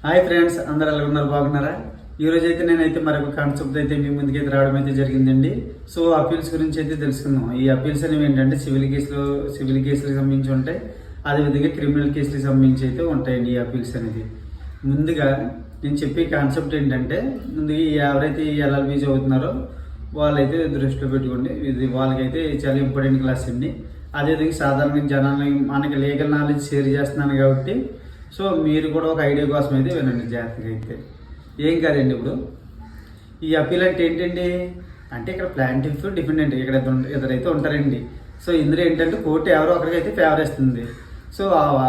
Hi friends, అందరు ఎలా ఉన్నారు? బాగున్నారా? ఈరోజు అయితే నేనైతే మరొక కాన్సెప్ట్ అయితే మీ ముందుకైతే రావడం అయితే జరిగిందండి. సో అపీల్స్ గురించి అయితే తెలుసుకుందాం. ఈ అపీల్స్ అనేవి ఏంటంటే సివిల్ కేసులకు సంబంధించి ఉంటాయి, అదేవిధంగా క్రిమినల్ కేసులకు సంబంధించి అయితే ఉంటాయండి ఈ అపీల్స్ అనేది. ముందుగా నేను చెప్పే కాన్సెప్ట్ ఏంటంటే, ముందుగా ఎవరైతే ఈ ఎల్ఎల్బి చదువుతున్నారో వాళ్ళైతే దృష్టిలో పెట్టుకోండి. ఇది వాళ్ళకైతే చాలా ఇంపార్టెంట్ క్లాస్ అండి. అదేవిధంగా సాధారణంగా జనాన్ని మనకి లీగల్ నాలెడ్జ్ షేర్ చేస్తున్నాను కాబట్టి సో మీరు కూడా ఒక ఐడియా కోసం అయితే వినండి జాగ్రత్తగా. అయితే ఏం కాదండి, ఇప్పుడు ఈ అపీల్ అంటే ఏంటండి అంటే ఇక్కడ ప్లాంటిఫ్ డిపెండెంట్ ఇక్కడ ఇద్దరైతే ఉంటారండి. సో ఇందులో ఏంటంటే కోర్టు ఎవరో ఒకరికి అయితే ఫేవర్ ఇస్తుంది. సో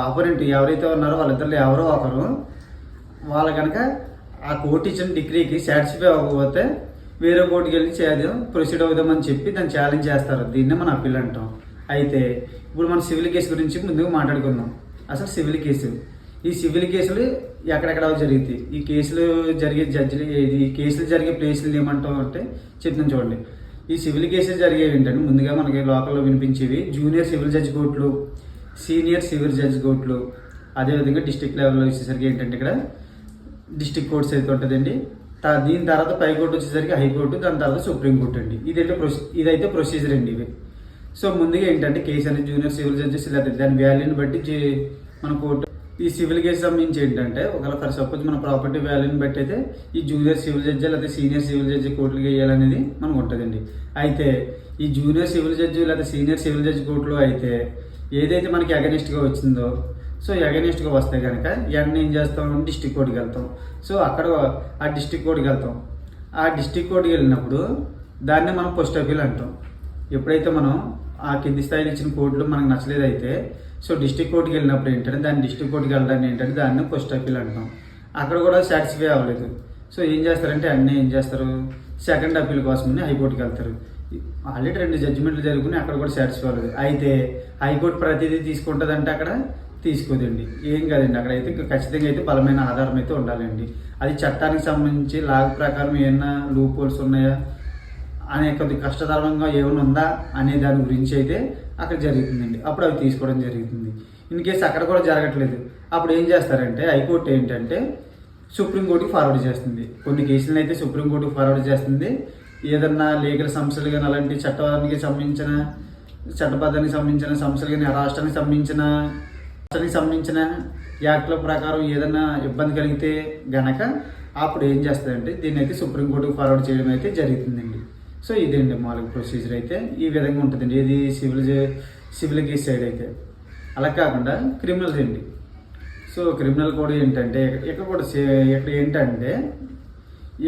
అపోనెంట్ ఎవరైతే ఉన్నారో వాళ్ళిద్దరిలో ఎవరో ఒకరు వాళ్ళు కనుక ఆ కోర్టు ఇచ్చిన డిగ్రీకి సాటిస్ఫై అవ్వకపోతే వేరే కోర్టుకి వెళ్ళి ప్రొసీడ్ అవుదామని చెప్పి దాన్ని ఛాలెంజ్ చేస్తారు. దీన్నే మన అపీల్ అంటాం. అయితే ఇప్పుడు మన సివిల్ కేసు గురించి ముందుగా మాట్లాడుకుందాం. అసలు సివిల్ కేసు, ఈ సివిల్ కేసులు ఎక్కడెక్కడ జరుగుతాయి, ఈ కేసులు జరిగే జడ్జిలు, ఈ కేసులు జరిగే ప్లేసులు ఏమంటాం అంటే చెప్తాను చూడండి. ఈ సివిల్ కేసులు జరిగేవి ఏంటంటే ముందుగా మనకి లోకల్లో వినిపించేవి జూనియర్ సివిల్ జడ్జి కోర్టులు, సీనియర్ సివిల్ జడ్జి కోర్టులు, అదేవిధంగా డిస్ట్రిక్ట్ లెవెల్లో వచ్చేసరికి ఏంటంటే ఇక్కడ డిస్ట్రిక్ట్ కోర్ట్స్ అయితే ఉంటుందండి. దీని తర్వాత పై కోర్టు వచ్చేసరికి హైకోర్టు, దాని తర్వాత సుప్రీంకోర్టు అండి. ఇదైతే ప్రొసీజర్ అండి ఇవి. సో ముందుగా ఏంటంటే కేసు అనేది జూనియర్ సివిల్ జడ్జెస్ లేదా దాని వాల్యూని బట్టి మన కోర్టు ఈ సివిల్ కేసు సంబంధించి ఏంటంటే ఒకవేళ ఫర్ సపోజ్ మన ప్రాపర్టీ వాల్యూని బట్టి అయితే ఈ జూనియర్ సివిల్ జడ్జి లేదా సీనియర్ సివిల్ జడ్జి కోర్టులకు వేయాలనేది మనకు ఉంటుందండి. అయితే ఈ జూనియర్ సివిల్ జడ్జి లేదా సీనియర్ సివిల్ జడ్జి కోర్టులో అయితే ఏదైతే మనకి అగెనిస్ట్గా వచ్చిందో సో అగెనిస్ట్గా వస్తే కనుక ఇవన్నీ ఏం చేస్తాం, డిస్ట్రిక్ట్ కోర్టుకి వెళ్తాం. సో అక్కడ ఆ డిస్ట్రిక్ట్ కోర్టుకి వెళ్తాం. ఆ డిస్ట్రిక్ట్ కోర్టుకి వెళ్ళినప్పుడు దాన్నే మనం పోస్ట్ అపీల్ అంటాం. ఎప్పుడైతే మనం ఆ కింది స్థాయిలో ఇచ్చిన కోర్టులో మనకు నచ్చలేదైతే సో డిస్ట్రిక్ట్ కోర్టుకి వెళ్ళినప్పుడు ఏంటంటే దాన్ని డిస్ట్రిక్ట్ కోర్టుకి వెళ్ళడానికి ఏంటంటే దాన్ని పోస్ట్ అపీల్ అంటాం. అక్కడ కూడా సాటిస్ఫై అవ్వలేదు. సో ఏం చేస్తారంటే అన్నీ ఏం చేస్తారు, సెకండ్ అపీల్ కోసమని హైకోర్టుకి వెళ్తారు. ఆల్రెడీ 2 జడ్జిమెంట్లు జరుగుకుని అక్కడ కూడా సాటిస్ఫై అవ్వలేదు. అయితే హైకోర్టు ప్రతిదీ తీసుకుంటుందంటే అక్కడ తీసుకోదండి. ఏం కాదండి, అక్కడ అయితే ఖచ్చితంగా అయితే బలమైన ఆధారం అయితే ఉండాలండి. అది చట్టానికి సంబంధించి లాగ్ ప్రకారం ఏమైనా లూప్ హోల్స్ ఉన్నాయా అనే కొద్ది కష్టతరంగా ఏమైనా ఉందా అనే దాని గురించి అయితే అక్కడ జరుగుతుందండి. అప్పుడు అవి తీసుకోవడం జరుగుతుంది. ఇన్ కేసు అక్కడ కూడా జరగట్లేదు, అప్పుడు ఏం చేస్తారంటే హైకోర్టు ఏంటంటే సుప్రీంకోర్టుకి ఫార్వర్డ్ చేస్తుంది. కొన్ని కేసులను అయితే సుప్రీంకోర్టుకి ఫార్వర్డ్ చేస్తుంది. ఏదన్నా లీగల్ సమస్యలు కానీ అలాంటి చట్టానికి సంబంధించిన చట్టబద్ధానికి సంబంధించిన సమస్యలు కానీ రాష్ట్రానికి సంబంధించిన యాక్ట్ల ప్రకారం ఏదైనా ఇబ్బంది కలిగితే గనక అప్పుడు ఏం చేస్తారంటే దీన్ని అయితే సుప్రీంకోర్టుకి ఫార్వర్డ్ చేయడం అయితే జరుగుతుందండి. సో ఇదేంటి మామూలుగా ప్రొసీజర్ అయితే ఈ విధంగా ఉంటుందండి. ఏది సివిల్ కేసు సైడ్ అయితే. అలా కాకుండా క్రిమినల్స్ అండి. సో క్రిమినల్ కూడా ఏంటంటే ఇక్కడ ఏంటంటే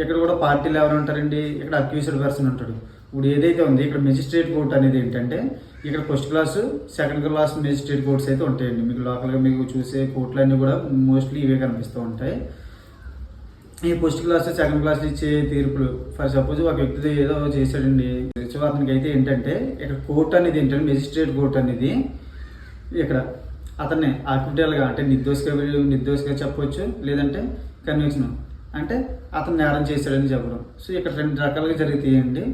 ఇక్కడ కూడా పార్టీలు ఎవరు ఉంటారండి, ఇక్కడ అక్యూజ్డ్ పర్సన్ ఉంటాడు. ఇప్పుడు ఏదైతే ఉంది ఇక్కడ మెజిస్ట్రేట్ కోర్ట్ అనేది ఏంటంటే ఇక్కడ first class second class magistrate courts అయితే ఉంటాయండి. మీకు లోకల్గా మీకు చూసే కోర్టులన్నీ కూడా మోస్ట్లీ ఇవే కనిపిస్తూ ఉంటాయి. ఈ ఫస్ట్ క్లాస్ సెకండ్ క్లాస్ ఇచ్చే తీర్పులు ఫర్ సపోజ్ ఒక వ్యక్తి ఏదో చేశాడండి, సో అతనికి అయితే ఏంటంటే ఇక్కడ కోర్టు అనేది ఏంటంటే మెజిస్ట్రేట్ కోర్టు అనేది ఇక్కడ అతన్ని ఆక్విటల్గా అంటే నిర్దోషిగా చెప్పవచ్చు, లేదంటే కన్విక్షన్ అంటే అతను నేరం చేశాడని చెప్పడం. సో ఇక్కడ 2 రకాలుగా జరుగుతాయండి.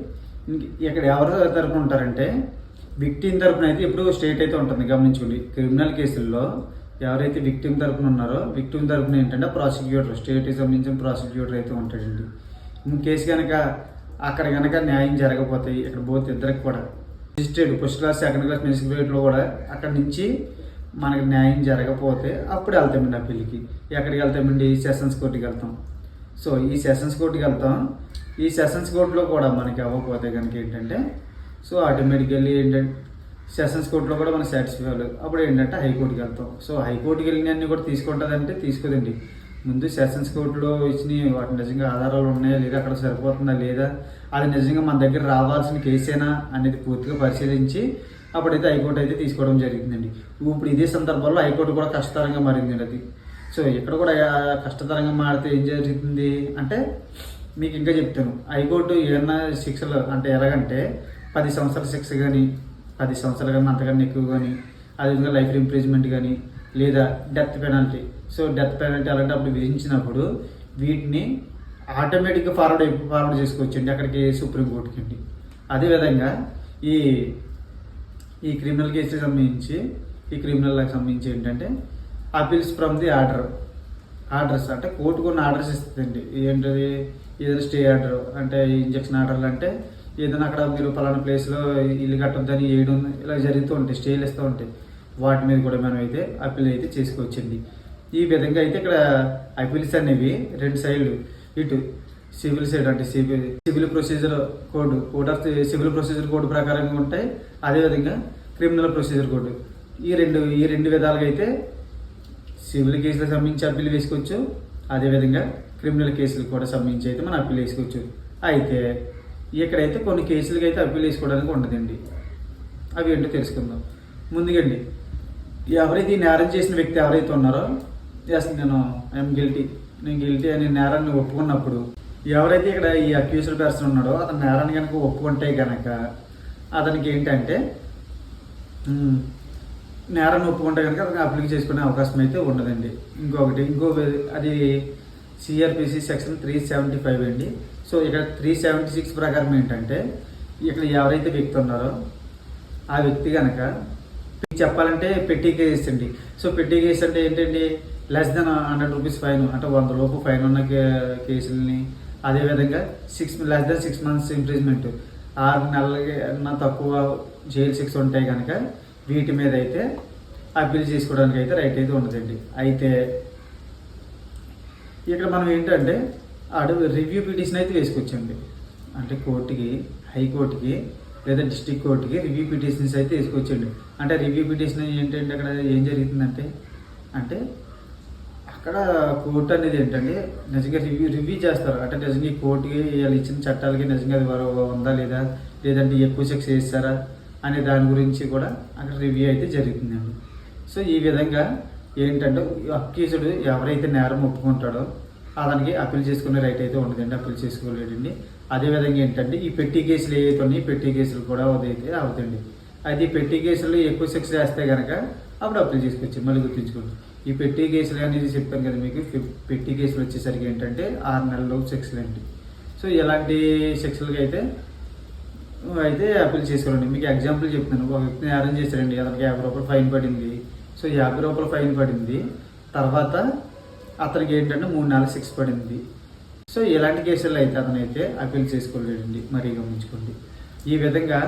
ఇక్కడ ఎవరు తరపున ఉంటారంటే విక్టిమ్ తరపున అయితే ఇప్పుడు స్టేట్ అయితే ఉంటుంది. గమనించుకోండి, క్రిమినల్ కేసుల్లో ఎవరైతే విక్టిమ్ తరపున ఉన్నారో విక్టిమ్ తరపున ఏంటంటే ప్రాసిక్యూటర్, స్టేట్కి సంబంధించిన ప్రాసిక్యూటర్ అయితే ఉంటాడండి. ఇన్ కేసు కనుక అక్కడ కనుక న్యాయం జరగకపోతే ఇక్కడ బోత్ ఇద్దరికి కూడా magistrate first class second class మెజిస్ట్రేట్లో కూడా అక్కడ నుంచి మనకి న్యాయం జరగకపోతే అప్పుడు వెళ్తామండి అప్పీల్కి. ఎక్కడికి వెళ్తామండి, సెషన్స్ కోర్టుకి వెళ్తాం. సో ఈ సెషన్స్ కోర్టుకి వెళ్తాం. ఈ సెషన్స్ కోర్టులో కూడా మనకి అవ్వకపోతే కనుక ఏంటంటే సో ఆటోమేటికల్లీ ఏంటంటే సెషన్స్ కోర్టులో కూడా మనకు సాటిస్ఫై అవ్వలేదు, అప్పుడు ఏంటంటే హైకోర్టుకి వెళ్తాం. సో హైకోర్టుకి వెళ్ళినవన్నీ కూడా తీసుకుంటుందంటే తీసుకోదండి. ముందు సెషన్స్ కోర్టులో ఇచ్చినవి వాటి నిజంగా ఆధారాలు ఉన్నాయా లేదా, అక్కడ సరిపోతుందా లేదా, అది నిజంగా మన దగ్గర రావాల్సిన కేసేనా అనేది పూర్తిగా పరిశీలించి అప్పుడైతే హైకోర్టు అయితే తీసుకోవడం జరుగుతుందండి. ఇప్పుడు ఇదే సందర్భంలో హైకోర్టు కూడా కష్టతరంగా మారిందండి అది. సో ఇక్కడ కూడా కష్టతరంగా మారితే ఏం జరుగుతుంది అంటే మీకు ఇంకా చెప్తాను. హైకోర్టు ఏమన్నా శిక్షలు అంటే ఎలాగంటే 10 సంవత్సరాల శిక్ష కానీ 10 సంవత్సరాలు కానీ అంతకన్నా ఎక్కువ కానీ, అదేవిధంగా లైఫ్ ఇంప్రిజ్మెంట్ కానీ లేదా death penalty. So death penalty అలాంటప్పుడు విధించినప్పుడు వీటిని ఆటోమేటిక్గా ఫార్వర్డ్ చేసుకోవచ్చండి అక్కడికి సుప్రీంకోర్టుకి అండి. అదేవిధంగా ఈ క్రిమినల్ కేసులకు సంబంధించి ఏంటంటే appeals from the order. Orders అంటే కోర్టు కొన్ని ఆర్డర్స్ ఇస్తుందండి. ఏంటది? ఏదైనా స్టే ఆర్డర్ అంటే ఇంజక్షన్ ఆర్డర్లు అంటే ఏదైనా అక్కడ మీరు పలానా ప్లేస్లో ఇల్లు కట్టొద్దని వేయడం ఇలా జరుగుతూ ఉంటాయి, స్టేలు ఇస్తూ ఉంటాయి. వాటి మీద కూడా మనం అయితే అప్పీల్ అయితే చేసుకోవచ్చండి. ఈ విధంగా అయితే ఇక్కడ అప్పీల్స్ అనేవి రెండు సైడ్లు, ఇటు సివిల్ సైడ్ అంటే civil procedure code of civil procedure code ప్రకారంగా ఉంటాయి. అదేవిధంగా క్రిమినల్ ప్రొసీజర్ కోడ్ ఈ రెండు విధాలుగా అయితే సివిల్ కేసులకు సంబంధించి అప్పీల్ వేసుకోవచ్చు. అదేవిధంగా క్రిమినల్ కేసులకు కూడా సంబంధించి అయితే మనం అప్పీల్ వేసుకోవచ్చు. అయితే ఇక్కడైతే కొన్ని కేసులకి అయితే అప్పీల్ వేసుకోవడానికి ఉండదండి. అవి ఏంటో తెలుసుకుందాం. ముందుగండి, ఎవరైతే ఈ నేరం చేసిన వ్యక్తి ఎవరైతే ఉన్నారో, ఎస్ నేను గిల్టీ అని నేరాన్ని ఒప్పుకున్నప్పుడు, ఎవరైతే ఇక్కడ ఈ అక్యూజ్డ్ పర్సన్ ఉన్నాడో అతను నేరాన్ని కనుక ఒప్పుకుంటే కనుక అతనికి ఏంటంటే నేరాన్ని ఒప్పుకుంటే కనుక అతనికి అప్లై చేసుకునే అవకాశం అయితే ఉండదండి. అది సిఆర్పిసి సెక్షన్ 375 అండి. సో ఇక్కడ 376 ప్రకారం ఏంటంటే, ఇక్కడ ఎవరైతే వ్యక్తి ఉన్నారో ఆ వ్యక్తి కనుక చెప్పాలంటే పెట్టి కేసు అండి. సో పెట్టి కేసు అంటే ఏంటండి, లెస్ దెన్ 100 రూపీస్ ఫైన్, అంటే 100 లోపు ఫైన్ ఉన్న కేసులని, అదేవిధంగా లెస్ దెన్ 6 months ఇంప్రిజ్మెంట్, 6 నెలలకి తక్కువ జైలు శిక్ష ఉంటాయి కనుక వీటి మీద అయితే అప్పీల్ చేసుకోవడానికి అయితే రైట్ అయితే ఉండదండి. అయితే ఇక్కడ మనం ఏంటంటే రివ్యూ పిటిషన్ అయితే వేసుకోవచ్చండి. అంటే కోర్టుకి, హైకోర్టుకి లేదా డిస్ట్రిక్ట్ కోర్టుకి రివ్యూ పిటిషన్స్ అయితే వేసుకోవచ్చండి. అంటే రివ్యూ పిటిషన్ ఏంటంటే అక్కడ ఏం జరుగుతుందంటే, అంటే అక్కడ కోర్టు అనేది ఏంటంటే నిజంగా రివ్యూ చేస్తారు. అంటే నిజంగా ఈ కోర్టుకి వాళ్ళు ఇచ్చిన చట్టాలకి నిజంగా అది ఉందా లేదా, లేదంటే ఎక్కువ శిక్ష వేస్తారా అనే దాని గురించి కూడా అక్కడ రివ్యూ అయితే జరుగుతుందండి. సో ఈ విధంగా ఏంటంటే అక్యూజ్డ్ ఎవరైతే నేరం ఒప్పుకుంటాడో అతనికి అప్పీల్ చేసుకునే రైట్ అయితే ఉండదండి, అప్పీల్ చేసుకోలేడండి. అదేవిధంగా ఏంటంటే ఈ పెట్టి కేసులు ఏవైతే ఉన్నాయో పెట్టి కేసులు కూడా అదైతే అవుతాయండి. అయితే ఈ పెట్టి కేసులు ఎక్కువ శిక్ష వేస్తే కనుక అప్పుడు అప్పీల్ చేసుకోవచ్చు. మళ్ళీ గుర్తుంచుకోండి, ఈ పెట్టి కేసులు అనేది చెప్పాను కదా మీకు, పెట్టి కేసులు వచ్చేసరికి ఏంటంటే 6 నెలలు శిక్షలు అండి. సో ఇలాంటి శిక్షలకి అయితే అప్పీల్ చేసుకోవాలండి. మీకు ఎగ్జాంపుల్ చెప్తున్నాను. ఒక వ్యక్తిని అరేంజ్ చేశారండి, అతనికి 50 రూపాయలు ఫైన్ పడింది. సో 50 రూపాయలు ఫైన్ పడింది, తర్వాత అతనికి ఏంటంటే 3 నెలల శిక్ష పడింది. సో ఇలాంటి కేసుల్లో అయితే అతనైతే అప్పీల్ చేసుకోలేడండి. మరీ గమనించుకోండి. ఈ విధంగా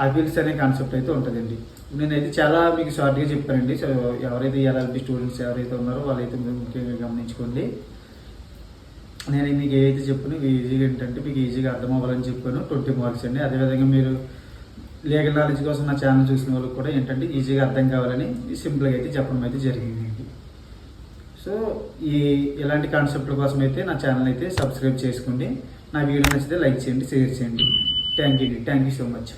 అప్పీల్స్ అనే కాన్సెప్ట్ అయితే ఉంటుందండి. నేనైతే చాలా మీకు షార్ట్గా చెప్పానండి. సో ఎవరైతే ఎల్ఎల్బి స్టూడెంట్స్ ఎవరైతే ఉన్నారో వాళ్ళైతే ముఖ్యంగా గమనించుకోండి. నేను మీకు ఏదైతే చెప్పాను ఈజీగా ఏంటంటే మీకు ఈజీగా అర్థం అవ్వాలని చెప్పాను. 20 మార్క్స్ అండి. అదేవిధంగా మీరు లీగల్ నాలెడ్జ్ కోసం నా ఛానల్ చూసిన వాళ్ళకి కూడా ఏంటంటే ఈజీగా అర్థం కావాలని సింపుల్గా అయితే చెప్పడం అయితే జరిగింది. సో ఇలాంటి కాన్సెప్ట్ల కోసం అయితే నా ఛానల్ అయితే సబ్స్క్రైబ్ చేసుకోండి. నా వీడియో నచ్చితే లైక్ చేయండి, షేర్ చేయండి. Thank you so much.